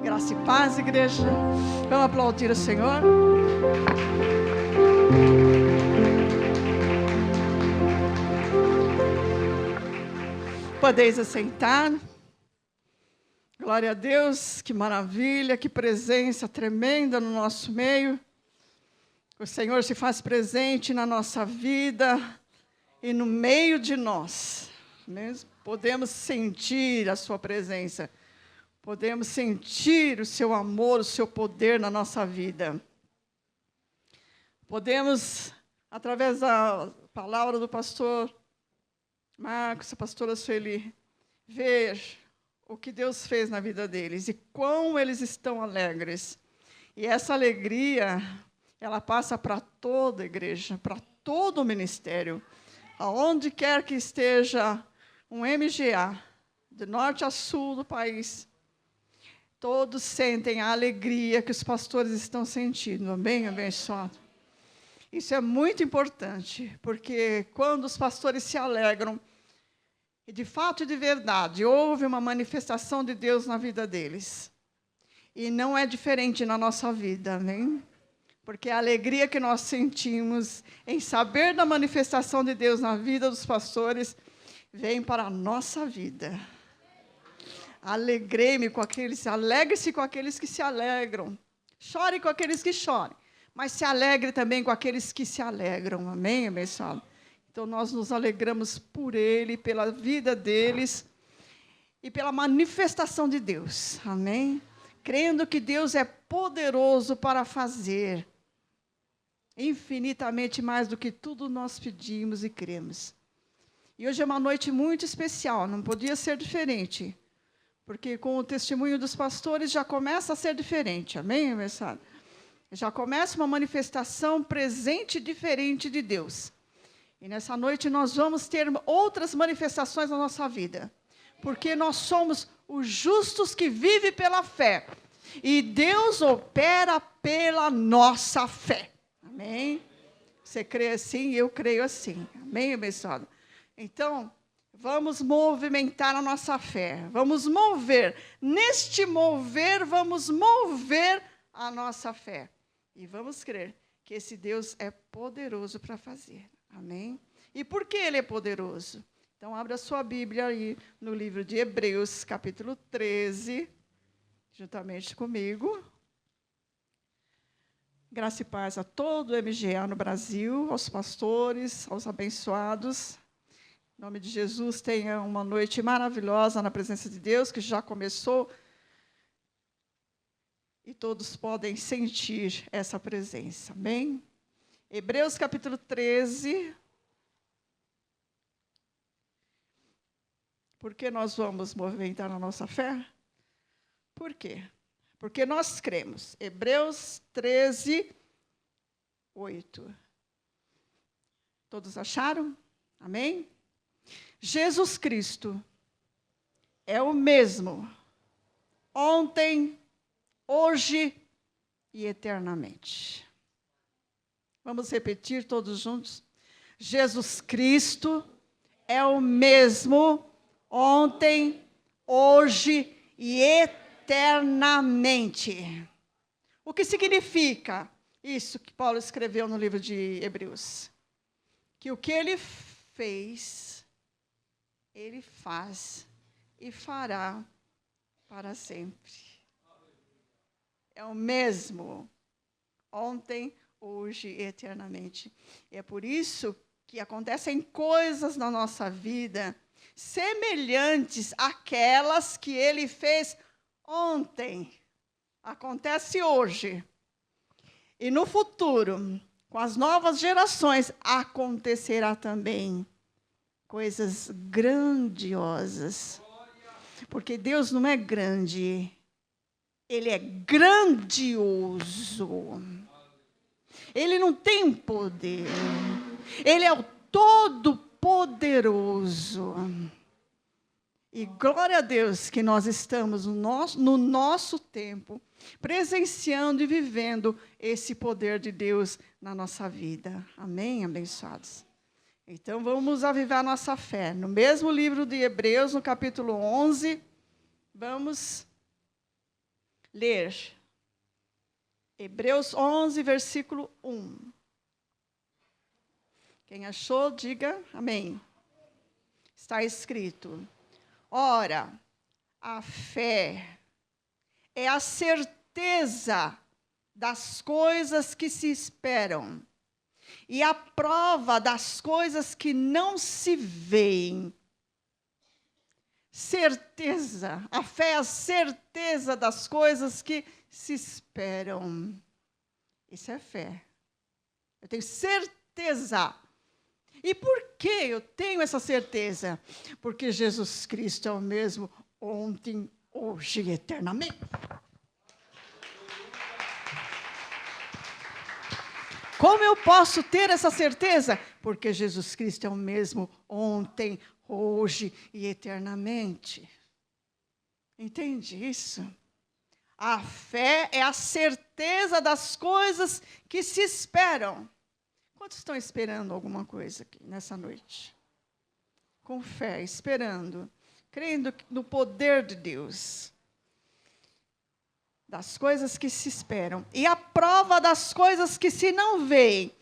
Graça e paz, igreja. Vamos aplaudir o Senhor. Podeis assentar. Glória a Deus, que maravilha, que presença tremenda no nosso meio. O Senhor se faz presente na nossa vida e no meio de nós. Podemos sentir a sua presença. Podemos sentir o seu amor, o seu poder na nossa vida. Podemos, através da palavra do pastor Marcos, a pastora Sueli, ver o que Deus fez na vida deles e quão eles estão alegres. E essa alegria, ela passa para toda a igreja, para todo o ministério. Aonde quer que esteja um MGA, de norte a sul do país, todos sentem a alegria que os pastores estão sentindo. Amém, abençoado? Isso é muito importante, porque quando os pastores se alegram, e de fato e de verdade, houve uma manifestação de Deus na vida deles. E não é diferente na nossa vida, amém? Porque a alegria que nós sentimos em saber da manifestação de Deus na vida dos pastores, vem para a nossa vida. Alegrei-me com aqueles, alegre-se com aqueles que se alegram. Chore com aqueles que choram. Mas se alegre também com aqueles que se alegram. Amém, abençoado? Então, nós nos alegramos por ele, pela vida deles e pela manifestação de Deus. Amém? Crendo que Deus é poderoso para fazer infinitamente mais do que tudo nós pedimos e cremos. E hoje é uma noite muito especial, não podia ser diferente. Porque com o testemunho dos pastores já começa a ser diferente. Amém, abençoado? Já começa uma manifestação presente diferente de Deus. E nessa noite nós vamos ter outras manifestações na nossa vida. Porque nós somos os justos que vivem pela fé. E Deus opera pela nossa fé. Amém? Você crê assim? Eu creio assim. Amém, abençoado? Então, vamos movimentar a nossa fé. Vamos mover. Neste mover, vamos mover a nossa fé. E vamos crer que esse Deus é poderoso para fazer. Amém? E por que ele é poderoso? Então, abra a sua Bíblia aí no livro de Hebreus, capítulo 13, juntamente comigo. Graça e paz a todo o MGA no Brasil, aos pastores, aos abençoados. Em nome de Jesus, tenha uma noite maravilhosa na presença de Deus, que já começou. E todos podem sentir essa presença. Amém? Hebreus capítulo 13. Por que nós vamos movimentar a nossa fé? Por quê? Porque nós cremos. Hebreus 13, 8. Todos acharam? Amém? Jesus Cristo é o mesmo ontem, hoje e eternamente. Vamos repetir todos juntos? Jesus Cristo é o mesmo ontem, hoje e eternamente. O que significa isso que Paulo escreveu no livro de Hebreus? Que o que ele fez, ele faz e fará para sempre. É o mesmo ontem, hoje e eternamente. E é por isso que acontecem coisas na nossa vida semelhantes àquelas que ele fez ontem. Acontece hoje. E no futuro, com as novas gerações, acontecerá também coisas grandiosas. Porque Deus não é grande, ele é grandioso. Ele não tem poder. Ele é o Todo-Poderoso. E glória a Deus que nós estamos no nosso tempo, presenciando e vivendo esse poder de Deus na nossa vida. Amém, abençoados? Então, vamos avivar nossa fé. No mesmo livro de Hebreus, no capítulo 11, vamos ler Hebreus 11, versículo 1. Quem achou, diga amém. Está escrito: ora, a fé é a certeza das coisas que se esperam e a prova das coisas que não se veem. Certeza. A fé é a certeza das coisas que se esperam. Isso é fé. Eu tenho certeza. E por que eu tenho essa certeza? Porque Jesus Cristo é o mesmo ontem, hoje e eternamente. Como eu posso ter essa certeza? Porque Jesus Cristo é o mesmo ontem, hoje e eternamente. Entende isso? A fé é a certeza das coisas que se esperam. Quantos estão esperando alguma coisa aqui nessa noite? Com fé, esperando, crendo no poder de Deus. Das coisas que se esperam. E a prova das coisas que se não veem.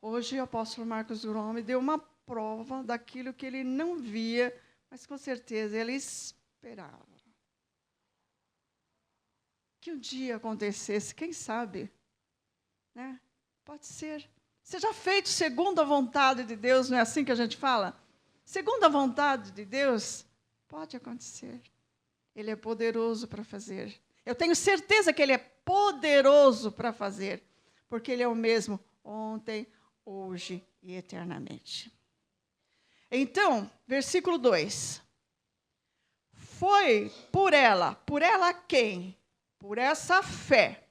Hoje o apóstolo Marcos Duron me deu uma prova daquilo que ele não via, mas com certeza ele esperava. Que um dia acontecesse, quem sabe? Né? Pode ser. Seja feito segundo a vontade de Deus, não é assim que a gente fala? Segundo a vontade de Deus, pode acontecer. Ele é poderoso para fazer. Eu tenho certeza que Ele é poderoso para fazer, porque Ele é o mesmo ontem, hoje e eternamente. Então, versículo 2. Foi por ela quem? Por essa fé,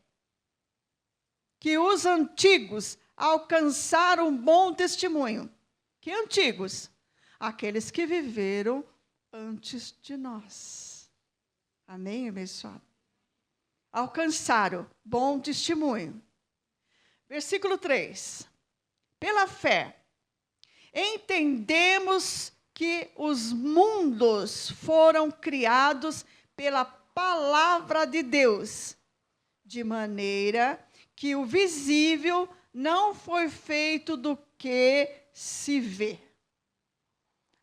que os antigos alcançaram um bom testemunho. Que antigos? Aqueles que viveram antes de nós. Amém, abençoado? Alcançaram bom testemunho. Versículo 3. Pela fé, entendemos que os mundos foram criados pela palavra de Deus, de maneira que o visível não foi feito do que se vê.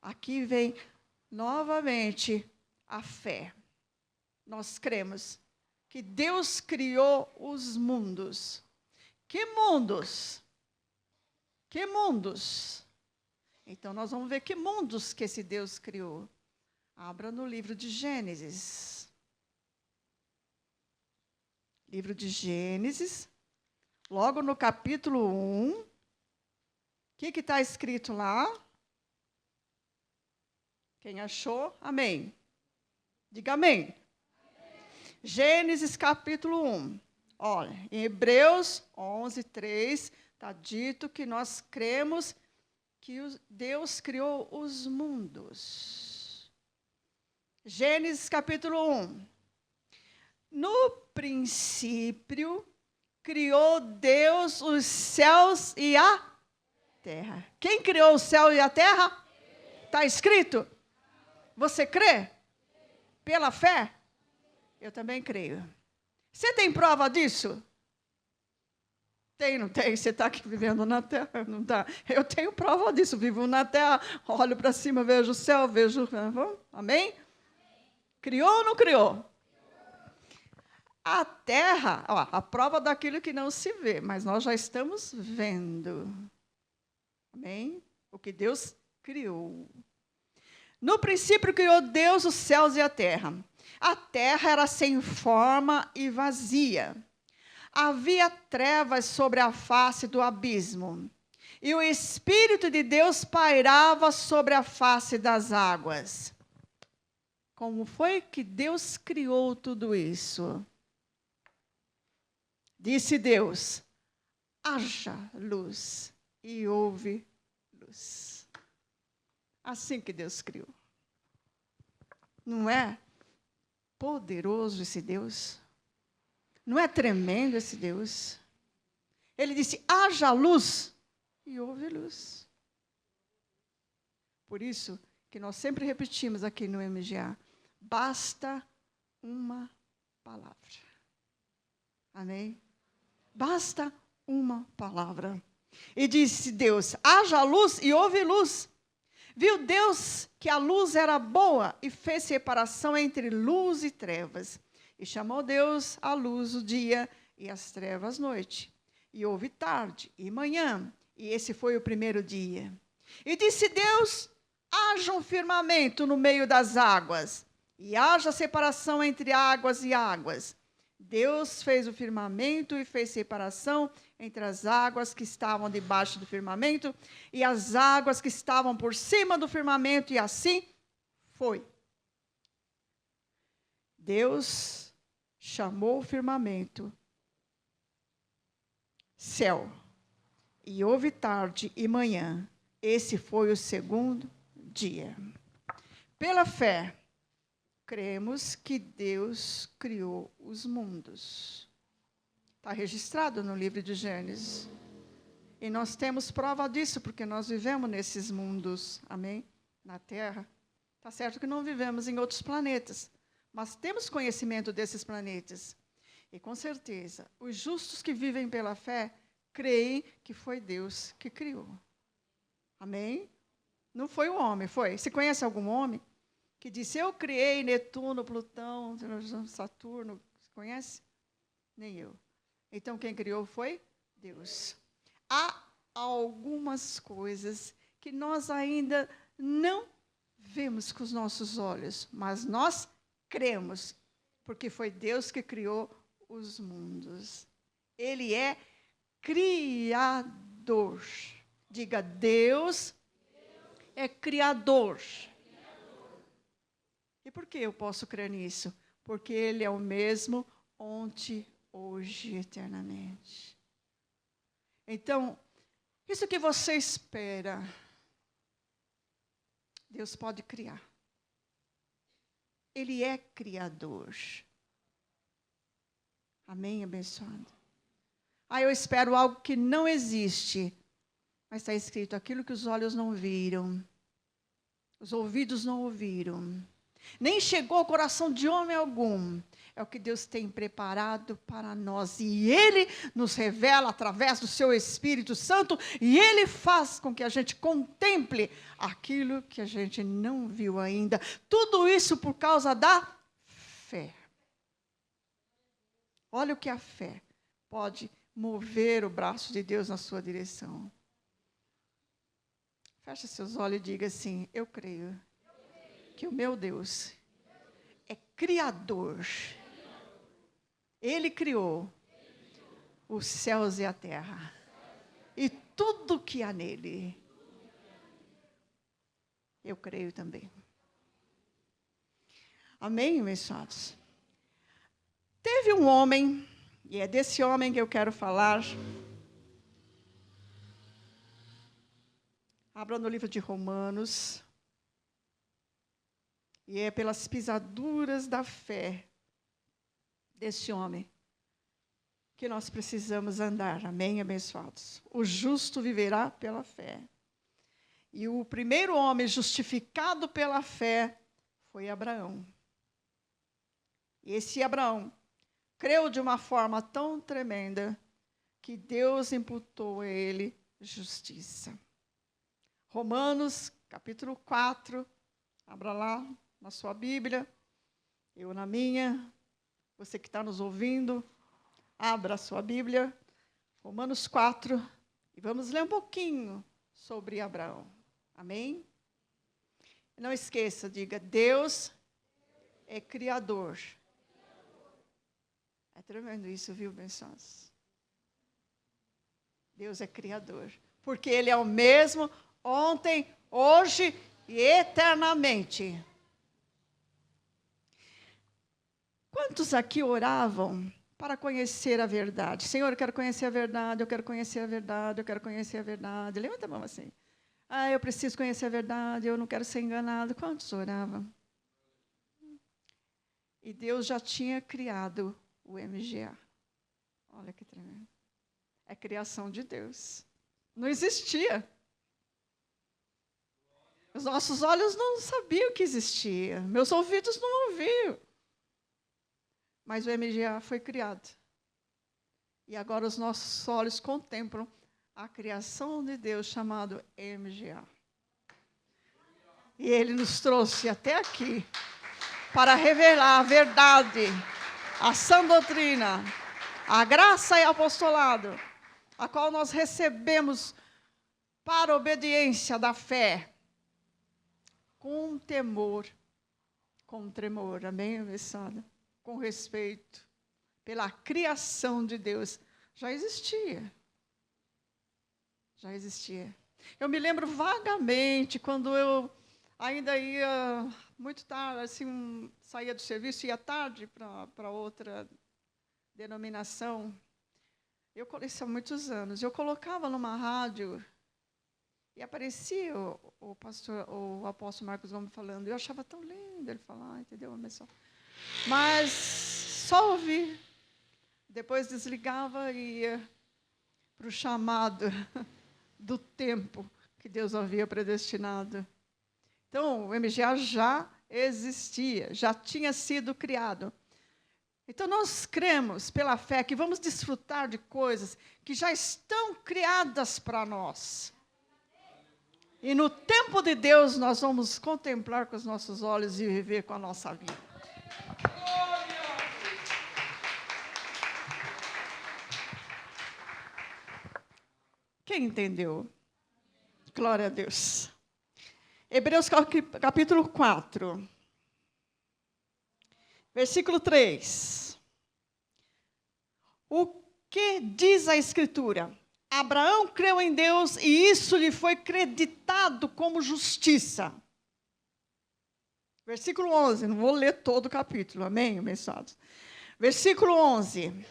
Aqui vem novamente a fé. Nós cremos que Deus criou os mundos. Que mundos? Que mundos? Então, nós vamos ver que mundos que esse Deus criou. Abra no livro de Gênesis. Livro de Gênesis, logo no capítulo 1. O que está escrito lá? Quem achou? Amém. Diga amém. Gênesis capítulo 1. Olha, em Hebreus 11, 3, está dito que nós cremos que Deus criou os mundos. Gênesis capítulo 1. No princípio, criou Deus os céus e a terra. Quem criou o céu e a terra? Está escrito? Você crê? Pela fé? Eu também creio. Você tem prova disso? Tem, não tem? Você está aqui vivendo na terra? Não está? Eu tenho prova disso. Vivo na terra, olho para cima, vejo o céu, vejo... Amém? Criou ou não criou? A terra, ó, a prova daquilo que não se vê, mas nós já estamos vendo. Amém? O que Deus criou. No princípio criou Deus os céus e a terra. A terra era sem forma e vazia. Havia trevas sobre a face do abismo. E o Espírito de Deus pairava sobre a face das águas. Como foi que Deus criou tudo isso? Disse Deus: haja luz, e houve luz. Assim que Deus criou. Não é poderoso esse Deus? Não é tremendo esse Deus? Ele disse: haja luz, e houve luz. Por isso que nós sempre repetimos aqui no MGA: basta uma palavra. Amém? Basta uma palavra. E disse Deus, haja luz e houve luz. Viu Deus que a luz era boa e fez separação entre luz e trevas. E chamou Deus a luz o dia e as trevas noite. E houve tarde e manhã, e esse foi o primeiro dia. E disse Deus, haja um firmamento no meio das águas, e haja separação entre águas e águas. Deus fez o firmamento e fez separação entre as águas que estavam debaixo do firmamento e as águas que estavam por cima do firmamento, e assim foi. Deus chamou o firmamento céu, e houve tarde e manhã. Esse foi o segundo dia. Pela fé, cremos que Deus criou os mundos. Está registrado no livro de Gênesis. E nós temos prova disso, porque nós vivemos nesses mundos, amém? Na Terra. Está certo que não vivemos em outros planetas, mas temos conhecimento desses planetas. E com certeza, os justos que vivem pela fé, creem que foi Deus que criou. Amém? Não foi o homem, foi. Você conhece algum homem que disse, eu criei Netuno, Plutão, Saturno? Você conhece? Nem eu. Então, quem criou foi Deus. Há algumas coisas que nós ainda não vemos com os nossos olhos, mas nós cremos, porque foi Deus que criou os mundos. Ele é criador. Diga, Deus é criador. E por que eu posso crer nisso? Porque Ele é o mesmo ontem, hoje e eternamente. Então, isso que você espera, Deus pode criar. Ele é criador. Amém, abençoado? Eu espero algo que não existe. Mas está escrito, aquilo que os olhos não viram, os ouvidos não ouviram, nem chegou ao coração de homem algum, é o que Deus tem preparado para nós. E Ele nos revela através do seu Espírito Santo, e Ele faz com que a gente contemple aquilo que a gente não viu ainda. Tudo isso por causa da fé. Olha o que a fé pode mover o braço de Deus na sua direção. Feche seus olhos e diga assim, eu creio que o meu Deus é criador. Ele criou os céus e a terra e tudo que há nele. Eu creio também. Amém, meus amados? Teve um homem, e é desse homem que eu quero falar. Abra no livro de Romanos. E é pelas pisaduras da fé desse homem que nós precisamos andar. Amém, abençoados? O justo viverá pela fé. E o primeiro homem justificado pela fé foi Abraão. E esse Abraão creu de uma forma tão tremenda que Deus imputou a ele justiça. Romanos, capítulo 4, abra lá na sua Bíblia, eu na minha, você que está nos ouvindo, abra a sua Bíblia, Romanos 4, e vamos ler um pouquinho sobre Abraão. Amém? Não esqueça, diga, Deus é criador. É tremendo isso, viu, abençoados? Deus é criador, porque Ele é o mesmo ontem, hoje e eternamente. Quantos aqui oravam para conhecer a verdade? Senhor, eu quero conhecer a verdade, eu quero conhecer a verdade, eu quero conhecer a verdade. Levanta a mão assim. Eu preciso conhecer a verdade, eu não quero ser enganado. Quantos oravam? E Deus já tinha criado o MGA. Olha que tremendo. É criação de Deus. Não existia. Os nossos olhos não sabiam que existia. Meus ouvidos não ouviam. Mas o MGA foi criado. E agora os nossos olhos contemplam a criação de Deus chamado MGA. E Ele nos trouxe até aqui para revelar a verdade, a sã doutrina, a graça e apostolado, a qual nós recebemos para a obediência da fé, com temor, com tremor, amém, abençoada? Com respeito, pela criação de Deus. Já existia. Já existia. Eu me lembro vagamente, quando eu ainda ia muito tarde, assim, saía do serviço, ia tarde para outra denominação. Isso há muitos anos. Eu colocava numa rádio e aparecia o apóstolo Marcos Gomes falando. Eu achava tão lindo ele falar, entendeu? Mas só ouvi. Depois desligava e ia para o chamado do tempo que Deus havia predestinado. Então, o MGA já existia, já tinha sido criado. Então, nós cremos pela fé que vamos desfrutar de coisas que já estão criadas para nós. E no tempo de Deus, nós vamos contemplar com os nossos olhos e viver com a nossa vida. Quem entendeu? Glória a Deus. Hebreus capítulo 4, versículo 3. O que diz a Escritura? Abraão creu em Deus e isso lhe foi creditado como justiça. Versículo 11, não vou ler todo o capítulo, amém, abençoados? Versículo 11.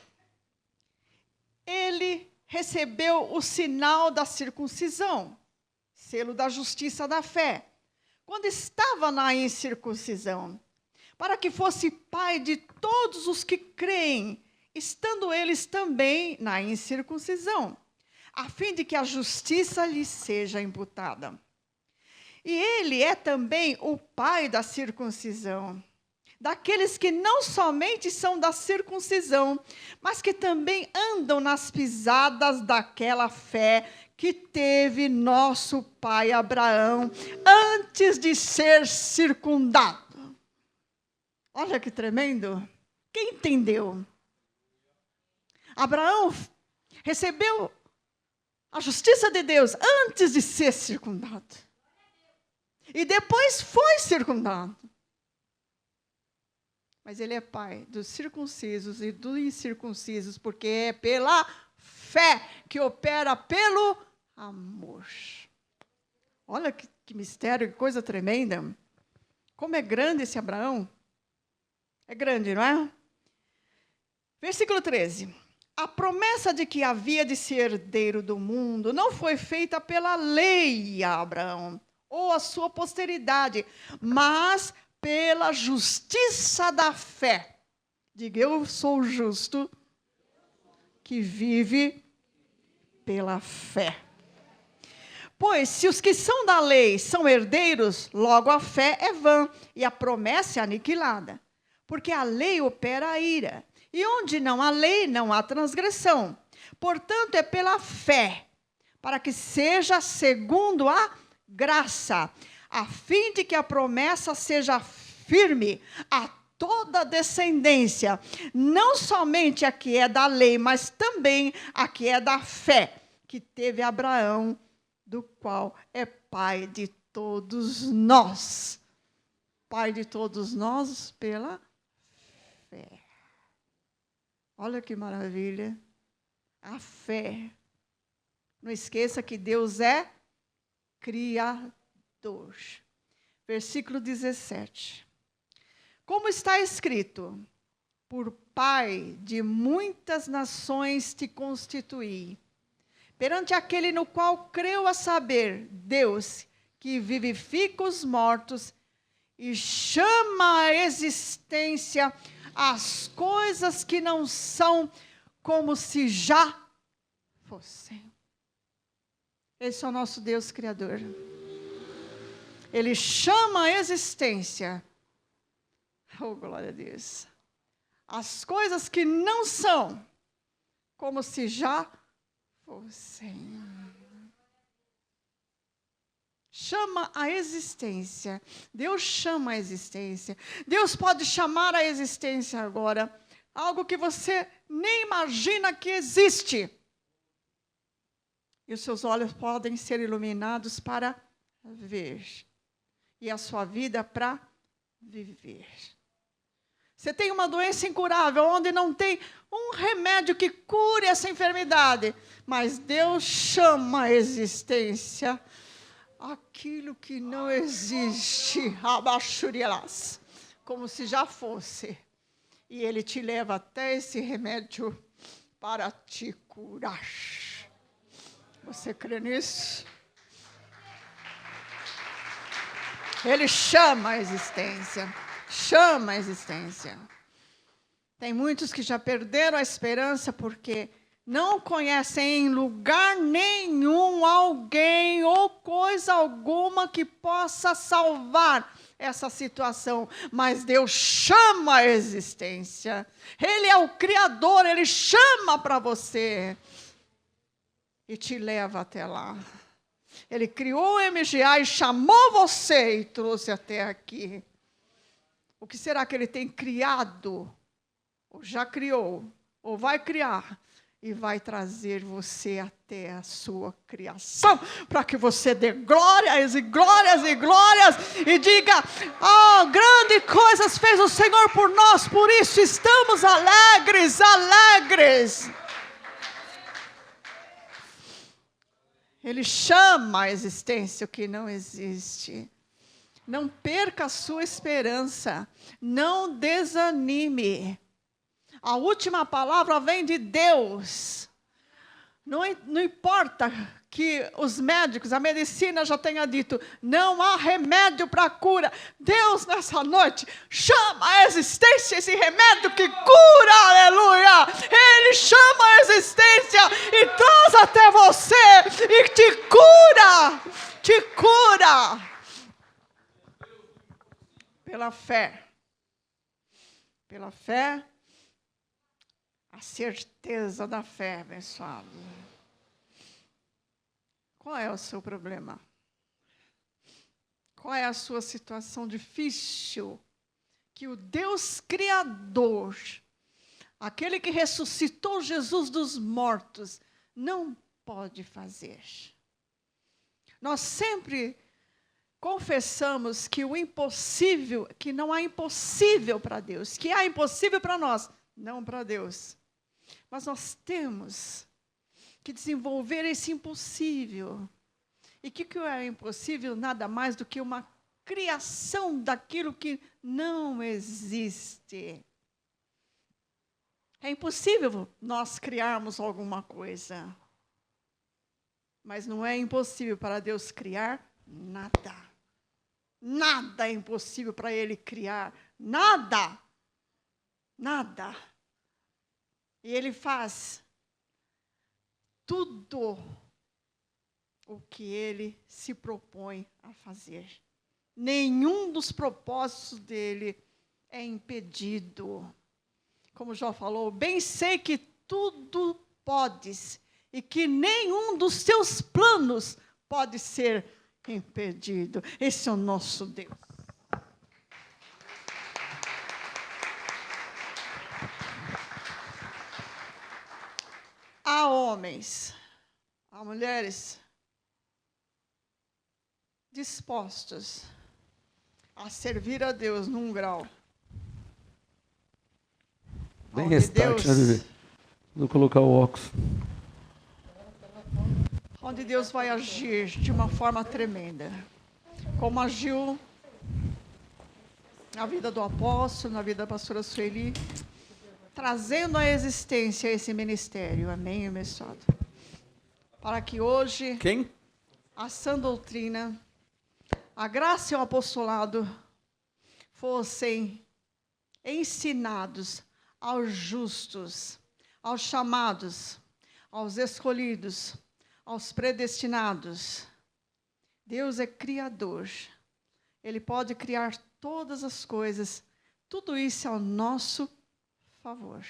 Ele recebeu o sinal da circuncisão, selo da justiça da fé, quando estava na incircuncisão, para que fosse pai de todos os que creem, estando eles também na incircuncisão, a fim de que a justiça lhe seja imputada. E ele é também o pai da circuncisão, daqueles que não somente são da circuncisão, mas que também andam nas pisadas daquela fé que teve nosso pai Abraão antes de ser circundado. Olha que tremendo. Quem entendeu? Abraão recebeu a justiça de Deus antes de ser circundado. E depois foi circundado. Mas ele é pai dos circuncisos e dos incircuncisos, porque é pela fé que opera pelo amor. Olha que mistério, que coisa tremenda. Como é grande esse Abraão. É grande, não é? Versículo 13. A promessa de que havia de ser herdeiro do mundo não foi feita pela lei a Abraão, ou a sua posteridade, mas pela justiça da fé. Diga, eu sou justo que vive pela fé. Pois, se os que são da lei são herdeiros, logo a fé é vã e a promessa é aniquilada. Porque a lei opera a ira. E onde não há lei, não há transgressão. Portanto, é pela fé, para que seja segundo a graça, a fim de que a promessa seja firme a toda a descendência, não somente a que é da lei, mas também a que é da fé, que teve Abraão, do qual é pai de todos nós. Pai de todos nós pela fé. Olha que maravilha. A fé. Não esqueça que Deus é Criador. Versículo 17. Como está escrito, por pai de muitas nações te constituí, perante aquele no qual creu, a saber, Deus, que vivifica os mortos e chama à existência as coisas que não são como se já fossem. Esse é o nosso Deus Criador. Ele chama à existência, oh glória a Deus, as coisas que não são como se já fossem. Chama a existência. Deus chama a existência. Deus pode chamar a existência agora. Algo que você nem imagina que existe. E os seus olhos podem ser iluminados para ver. E a sua vida para viver. Você tem uma doença incurável, onde não tem um remédio que cure essa enfermidade. Mas Deus chama a existência aquilo que não existe, abaixurilas, como se já fosse. E Ele te leva até esse remédio para te curar. Você crê nisso? Ele chama a existência. Chama a existência. Tem muitos que já perderam a esperança porque não conhecem em lugar nenhum alguém ou coisa alguma que possa salvar essa situação. Mas Deus chama a existência. Ele é o Criador, Ele chama para você e te leva até lá. Ele criou o MGA e chamou você e trouxe até aqui. O que será que Ele tem criado? Ou já criou? Ou vai criar? E vai trazer você até a sua criação, para que você dê glórias e glórias e glórias, e diga, grandes coisas fez o Senhor por nós, por isso estamos alegres, alegres. Ele chama a existência o que não existe. Não perca a sua esperança, não desanime. A última palavra vem de Deus. Não importa que os médicos, a medicina já tenha dito, não há remédio para a cura. Deus, nessa noite, chama a existência esse remédio que cura, aleluia. Ele chama a existência e traz até você e te cura, te cura. Pela fé. Pela fé. A certeza da fé, abençoado. Qual é o seu problema? Qual é a sua situação difícil? Que o Deus Criador, aquele que ressuscitou Jesus dos mortos, não pode fazer. Nós sempre confessamos que o impossível, que não há impossível para Deus, que há impossível para nós, não para Deus. Mas nós temos que desenvolver esse impossível. E o que é impossível? Nada mais do que uma criação daquilo que não existe. É impossível nós criarmos alguma coisa. Mas não é impossível para Deus criar nada. Nada é impossível para Ele criar. Nada. Nada. E Ele faz tudo o que Ele se propõe a fazer. Nenhum dos propósitos dEle é impedido. Como Jó falou, bem sei que tudo podes e que nenhum dos seus planos pode ser impedido. Esse é o nosso Deus. Há homens, há mulheres dispostos a servir a Deus num grau. Bem restart, né, Vivi? Vou colocar o óculos. Onde Deus vai agir de uma forma tremenda. Como agiu na vida do apóstolo, na vida da pastora Sueli, trazendo à existência esse ministério. Amém, abençoado. Para que hoje a sã doutrina, a graça e o apostolado fossem ensinados aos justos, aos chamados, aos escolhidos, aos predestinados. Deus é criador. Ele pode criar todas as coisas. Tudo isso é ao nosso favor.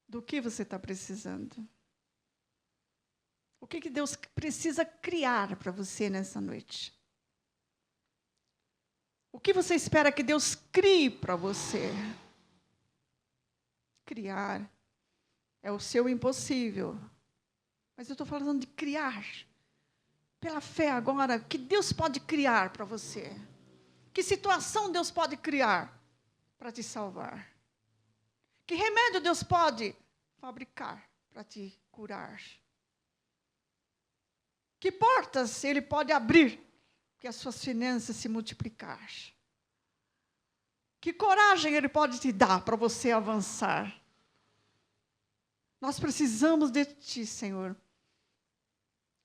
Do que você está precisando? O que Deus precisa criar para você nessa noite? O que você espera que Deus crie para você? Criar é o seu impossível. Mas eu estou falando de criar. Pela fé agora, que Deus pode criar para você? Que situação Deus pode criar para te salvar? Que remédio Deus pode fabricar para te curar? Que portas Ele pode abrir que as suas finanças se multiplicar? Que coragem Ele pode te dar para você avançar? Nós precisamos de Ti, Senhor,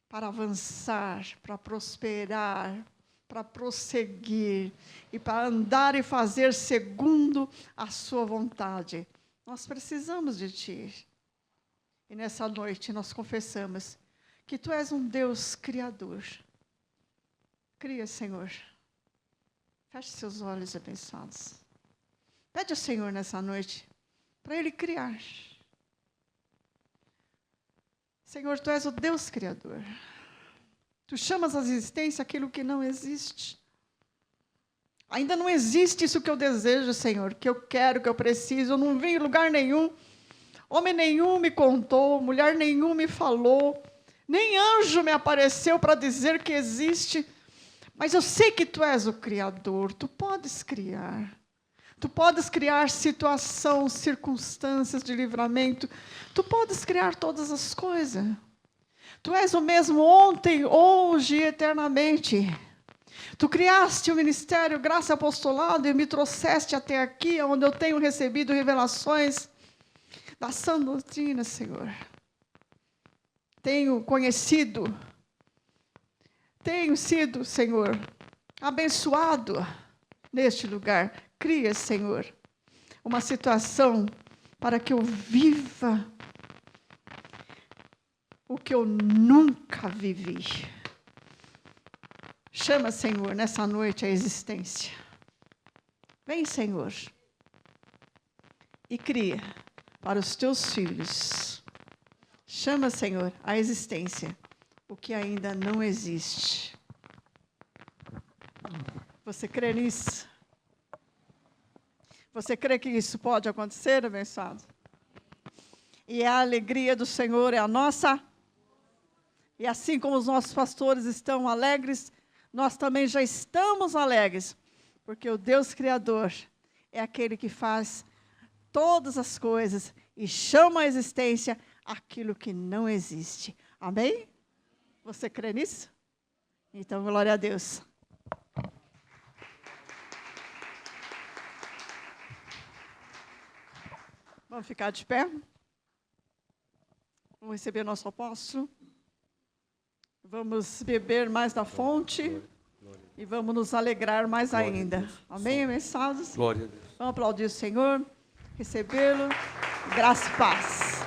para avançar, para prosperar, para prosseguir e para andar e fazer segundo a Sua vontade. Nós precisamos de Ti. E nessa noite nós confessamos que Tu és um Deus criador. Cria, Senhor. Feche seus olhos abençoados. Pede ao Senhor nessa noite para Ele criar. Senhor, Tu és o Deus criador. Tu chamas à existência aquilo que não existe. Ainda não existe isso que eu desejo, Senhor, que eu quero, que eu preciso. Eu não vi em lugar nenhum. Homem nenhum me contou, mulher nenhum me falou. Nem anjo me apareceu para dizer que existe. Mas eu sei que Tu és o Criador. Tu podes criar. Tu podes criar situação, circunstâncias de livramento. Tu podes criar todas as coisas. Tu és o mesmo ontem, hoje e eternamente. Tu criaste o ministério Graça e Apostolado e me trouxeste até aqui, onde eu tenho recebido revelações da sã doutrina, Senhor. Tenho conhecido, tenho sido, Senhor, abençoado neste lugar. Cria, Senhor, uma situação para que eu viva o que eu nunca vivi. Chama, Senhor, nessa noite a existência. Vem, Senhor, e cria para os Teus filhos. Chama, Senhor, a existência o que ainda não existe. Você crê nisso? Você crê que isso pode acontecer, abençoado? E a alegria do Senhor é a nossa. E assim como os nossos pastores estão alegres, nós também já estamos alegres. Porque o Deus Criador é aquele que faz todas as coisas e chama à existência aquilo que não existe. Amém? Você crê nisso? Então, glória a Deus. Vamos ficar de pé? Vamos receber nosso apóstolo. Vamos beber mais da fonte. E vamos nos alegrar mais ainda. Amém, abençoados? Glória a Deus. Vamos aplaudir o Senhor, recebê-lo. Graça e paz.